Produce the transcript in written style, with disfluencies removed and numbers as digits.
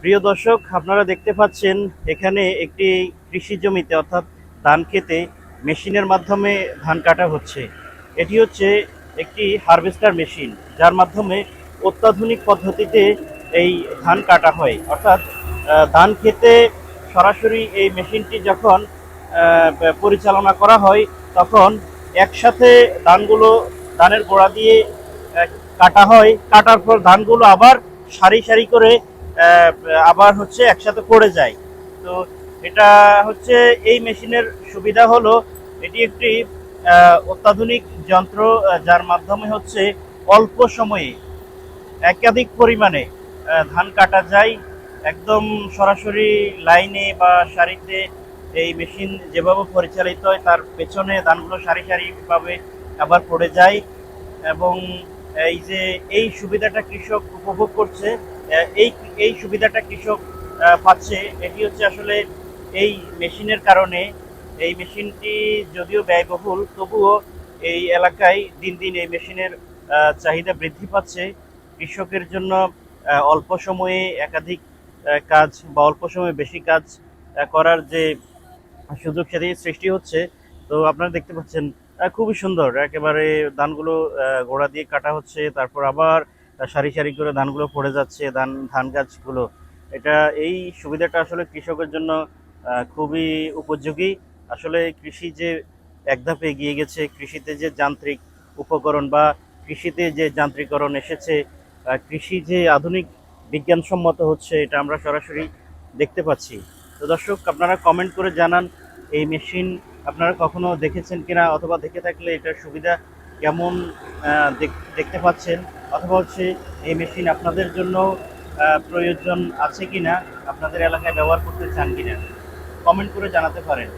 প্রিয় দর্শক, আপনারা দেখতে পাচ্ছেন এখানে একটি কৃষি জমিতে অর্থাৎ ধান খেতে মেশিনের মাধ্যমে ধান কাটা হচ্ছে। এটি হচ্ছে একটি হারভেস্টার মেশিন, যার মাধ্যমে অত্যাধুনিক পদ্ধতিতে এই ধান কাটা হয়। অর্থাৎ ধান খেতে সরাসরি এই মেশিনটি যখন পরিচালনা করা হয়, তখন একসাথে ধানের গোড়া দিয়ে আহ, কাটা হয়। কাটার পর ধানগুলো আবার সারি সারি করে আহ, আবার হচ্ছে একসাথে পড়ে যায়। তো এটা হচ্ছে এই মেশিনের সুবিধা হলো, এটি একটি অত্যাধুনিক যন্ত্র, যার মাধ্যমে হচ্ছে অল্প সময়ে একাধিক পরিমাণে ধান কাটা যায়। একদম সরাসরি লাইনে বা সারিতে এই মেশিন যেভাবে পরিচালিত হয়, তার পেছনে ধানগুলো সারি সারিভাবে আবার পড়ে যায়। এবং এই যে এই সুবিধাটা কৃষক উপভোগ করছে, এই এই সুবিধাটা কৃষক পাচ্ছে, এটি হচ্ছে আসলে এই মেশিনের কারণে। এই মেশিনটি যদিও ব্যয়বহুল, তবুও এই এলাকায় দিন দিন এই মেশিনের চাহিদা বৃদ্ধি পাচ্ছে। কৃষকের জন্য অল্প সময়ে একাধিক কাজ বা অল্প সময়ে বেশি কাজ করার যে সুযোগ সেটি সৃষ্টি হচ্ছে। তো আপনারা দেখতে পাচ্ছেন খুবই সুন্দর একেবারে ধানগুলো গোড়া দিয়ে কাটা হচ্ছে, তারপর আবার সারি সারি করে ধানগুলো পড়ে যাচ্ছে, ধান গাছগুলো। এটা এই সুবিধাটা আসলে কৃষকের জন্য খুবই উপযোগী। আসলে কৃষি যে এক ধাপ এগিয়ে গেছে, কৃষিতে যে যান্ত্রিক উপকরণ বা কৃষিতে যে যান্ত্রিকরণ এসেছে, কৃষি যে আধুনিক বিজ্ঞানসম্মত হচ্ছে, এটা আমরা সরাসরি দেখতে পাচ্ছি। তো দর্শক, আপনারা কমেন্ট করে জানান এই মেশিন আপনারা কখনো দেখেছেন কিনা, অথবা দেখে থাকলে এটার সুবিধা কেমন দেখতে পাচ্ছেন, অথবা হচ্ছে এই মেশিন আপনাদের জন্য প্রয়োজন আছে কিনা, আপনাদের এলাকায় ব্যবহার করতে চান কিনা, কমেন্ট করে জানাতে পারেন।